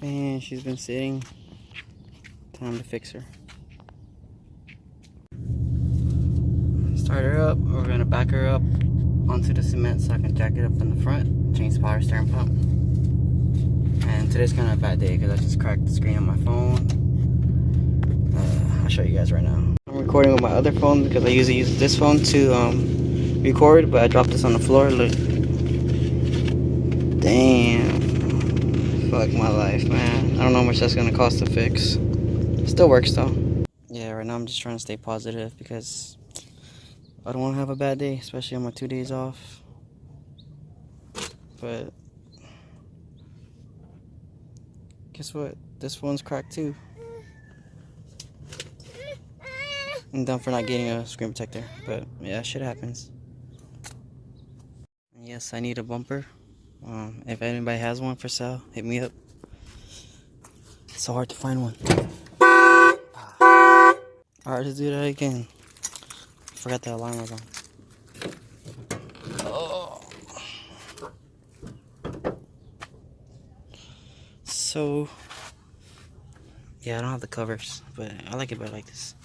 And she's been sitting. Time to fix her. Start her up. We're gonna back her up onto the cement so I can jack it up in the front. Change the power steering pump. And today's kind of a bad day because I just cracked the screen on my phone. I'll show you guys right now. I'm recording with my other phone because I usually use this phone to record, but I dropped this on the floor. Look. Damn. Fuck my life, man. I don't know how much that's gonna cost to fix. It still works though. Yeah, right now I'm just trying to stay positive because I don't want to have a bad day, especially on my 2 days off. But guess what? This one's cracked too. I'm done for not getting a screen protector, but yeah, shit happens. Yes, I need a bumper. If anybody has one for sale, hit me up. It's so hard to find one. Alright, let's do that again. Forgot the alarm was on. Oh. So, yeah, I don't have the covers, but I like it better like this.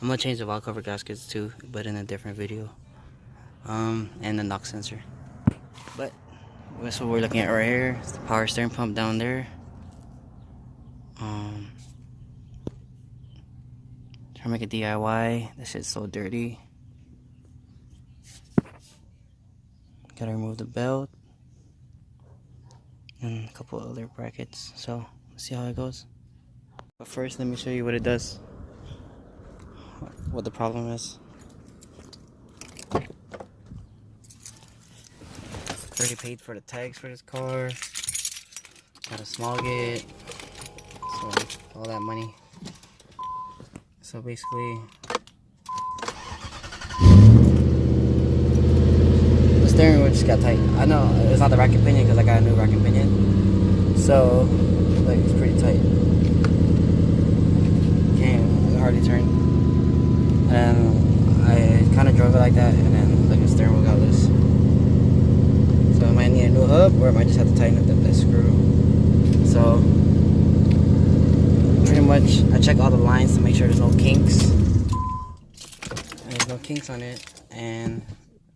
I'm gonna change the valve cover gaskets too, but in a different video. And the knock sensor. But that's what we're looking at right here. It's the power steering pump down there. Trying to make a DIY. This shit's so dirty. Gotta remove the belt and a couple other brackets. So let's see how it goes. But first, let me show you what it does. What the problem is. Already paid for the tags for this car. Gotta smog it. So all that money. So basically, the steering wheel just got tight. I know it's not the rack and pinion because I got a new rack and pinion. So like it's pretty tight. Can't hardly turn. And I kind of drove it like that, and then like the steering wheel got loose. So I might need a new hub, or I might just have to tighten up that screw. So pretty much I check all the lines to make sure there's no kinks. And there's no kinks on it, and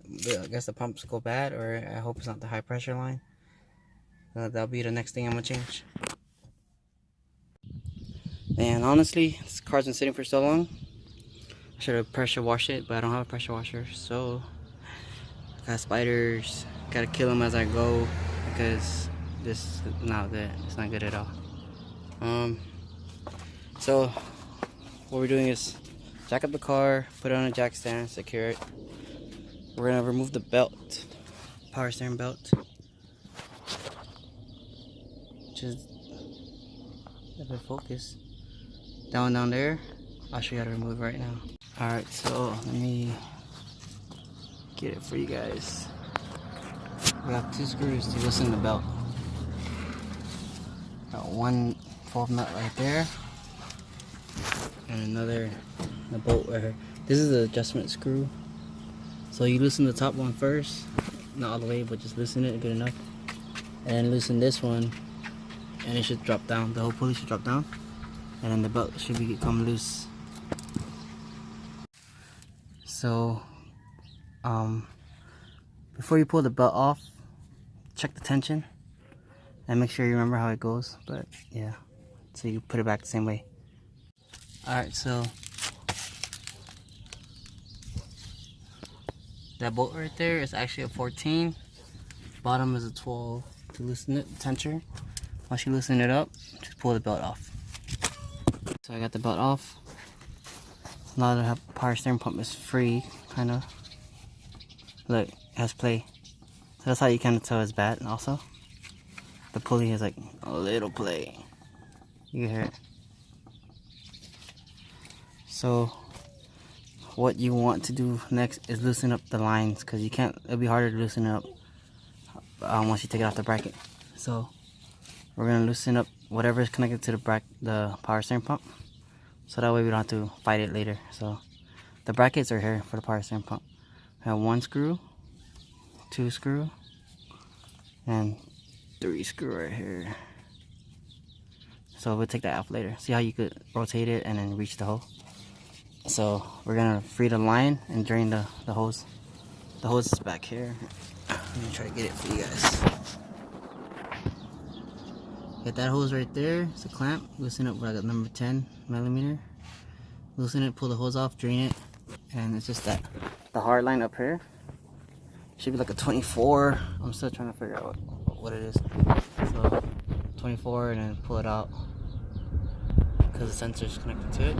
I guess the pumps go bad, or I hope it's not the high pressure line. That'll be the next thing I'm gonna change. And honestly, this car's been sitting for so long. I should have pressure washed it, but I don't have a pressure washer, so I got spiders. Gotta kill them as I go because this is not good. It's not good at all. So what we're doing is jack up the car, put it on a jack stand, secure it. We're gonna remove the belt, power steering belt, which is a bit focus. Down there. I'll show you how to remove it right now. Alright, so let me get it for you guys. We got 2 screws to loosen the belt. Got one 12 nut right there, and another the bolt right here. This is the adjustment screw. So you loosen the top one first, not all the way, but just loosen it good enough, and then loosen this one, and it should drop down. The whole pulley should drop down, and then the belt should become loose. So before you pull the belt off, check the tension and make sure you remember how it goes. But yeah, so you put it back the same way. Alright, so that bolt right there is actually a 14. Bottom is a 12. To loosen it, tension. Once you loosen it up, just pull the belt off. So I got the belt off. Now the power steering pump is free, kind of. Look, it has play. So that's how you kind of tell it's bad. And also, the pulley has like a little play. You can hear it. So what you want to do next is loosen up the lines, because you can't. It'll be harder to loosen it up once you take it off the bracket. So we're gonna loosen up whatever is connected to the power steering pump, so that way we don't have to fight it later. So the brackets are here for the power steering pump. I have 1 screw, 2 screw, and 3 screw right here. So we'll take that off later. See how you could rotate it and then reach the hole? So we're gonna free the line and drain the hose. The hose is back here. Let me try to get it for you guys. Get that hose right there. It's a clamp. Loosen it with like a number 10 millimeter. Loosen it, pull the hose off, drain it, and it's just that the hard line up here should be like a 24. I'm still trying to figure out what it is. So 24, and then pull it out because the sensor is connected to it.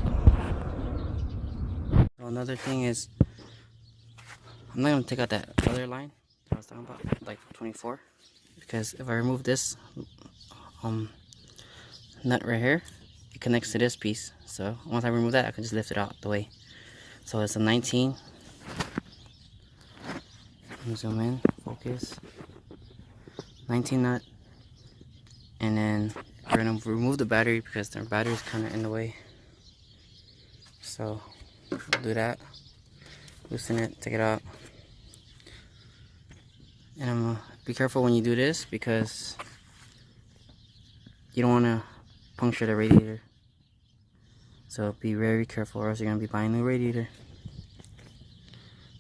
So another thing is, I'm not gonna take out that other line that I was talking about, like 24, because if I remove this nut right here, it connects to this piece. So once I remove that, I can just lift it out the way. So it's a 19. Let me zoom in, focus. 19 nut, and then we're gonna remove the battery because the battery is kind of in the way. So we'll do that. Loosen it, take it out, and I'm gonna be careful when you do this because you don't want to puncture the radiator. So be very careful, or else you're gonna be buying a new radiator.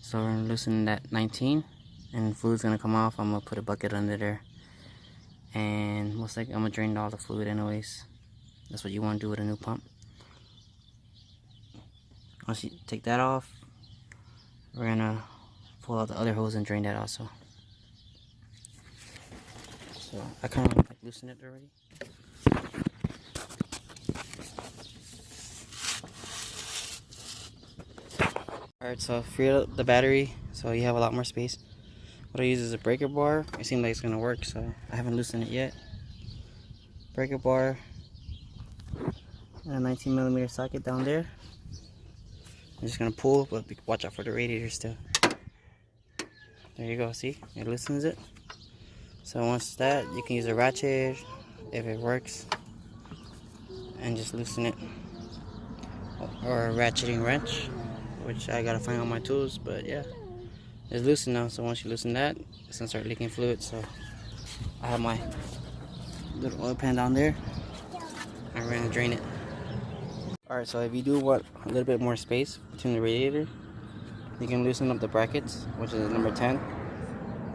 So we're gonna loosen that 19, and fluid's gonna come off. I'm gonna put a bucket under there, and most likely I'm gonna drain all the fluid anyways. That's what you want to do with a new pump. Once you take that off, we're gonna pull out the other hose and drain that also. So I kind of like loosened it already. Alright, so free up the battery so you have a lot more space. What I use is a breaker bar. It seems like it's gonna work, so I haven't loosened it yet. Breaker bar and a 19 millimeter socket down there. I'm just gonna pull, but watch out for the radiator still. There you go, see? It loosens it. So once that, you can use a ratchet if it works, and just loosen it. Or a ratcheting wrench, which I gotta find on my tools, but yeah. It's loosened now, so once you loosen that, it's gonna start leaking fluid. So I have my little oil pan down there, and we're gonna drain it. Alright, so if you do want a little bit more space between the radiator, you can loosen up the brackets, which is number 10,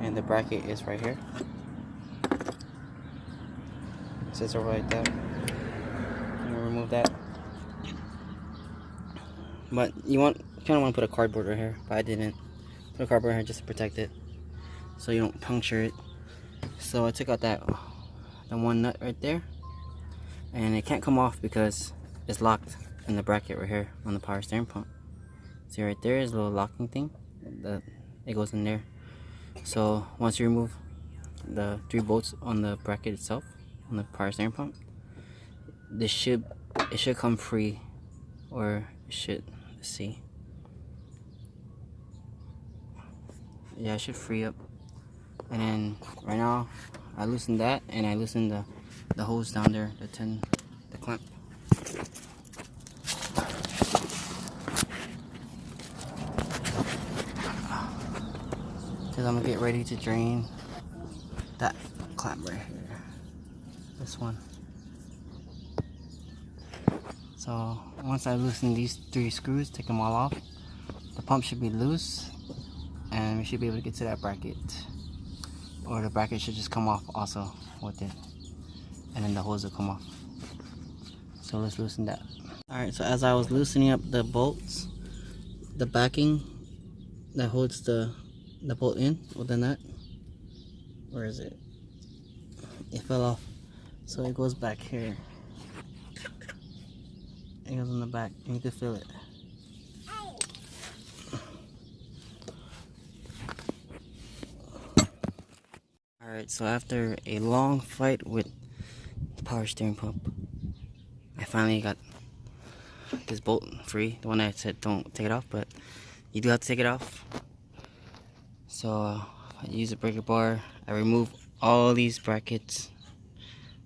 and the bracket is right here. It sits over like that. I'm gonna remove that. But you kind of want to put a cardboard right here, but I didn't. Put a cardboard here just to protect it, so you don't puncture it. So I took out the one nut right there, and it can't come off because it's locked in the bracket right here on the power steering pump. See right there is a little locking thing. It goes in there. So once you remove the 3 bolts on the bracket itself, on the power steering pump, it should come free, or it should. Let's see. Yeah, it should free up. And then right now I loosened that, and I loosened the hose down there, the clamp. Because I'm gonna get ready to drain that clamp right here. This one. So once I loosen these 3 screws, take them all off, the pump should be loose, and we should be able to get to that bracket. Or the bracket should just come off also with it, and then the hose will come off. So let's loosen that. Alright, so as I was loosening up the bolts, the backing that holds the bolt in with the nut, where is it? It fell off. So it goes back here. It goes in the back, and you can feel it. Alright, so after a long fight with the power steering pump, I finally got this bolt free. The one I said don't take it off, but you do have to take it off. So I use a breaker bar. I remove all these brackets,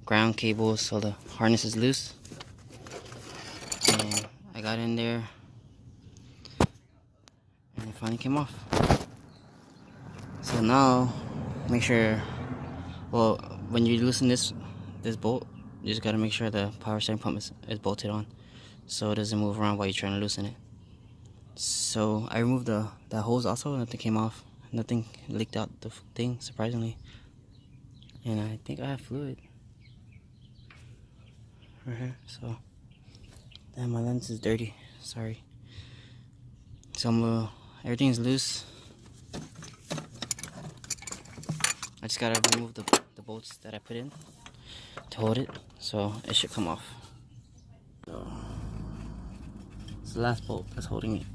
ground cables, so the harness is loose. And I got in there, and it finally came off. So now, make sure, well, when you loosen this bolt, you just gotta make sure the power steering pump is bolted on, so it doesn't move around while you're trying to loosen it. So I removed that hose also. Nothing came off. Nothing leaked out the thing, surprisingly. And I think I have fluid right here. So, damn, my lens is dirty. Sorry. So everything's loose. I just gotta remove the bolts that I put in to hold it, so it should come off. So, it's the last bolt that's holding it.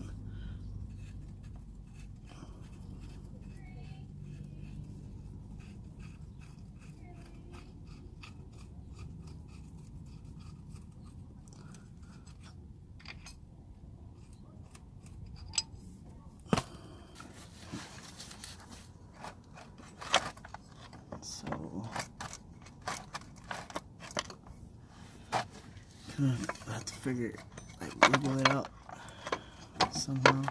I have to figure, like, wiggle it out somehow.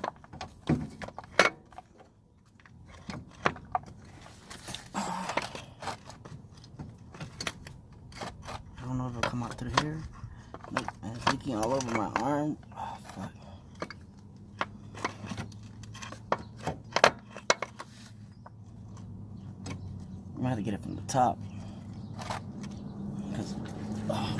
I don't know if it'll come out through here. Look, it's leaking all over my arm. Oh, fuck. I'm gonna have to get it from the top. Because, oh.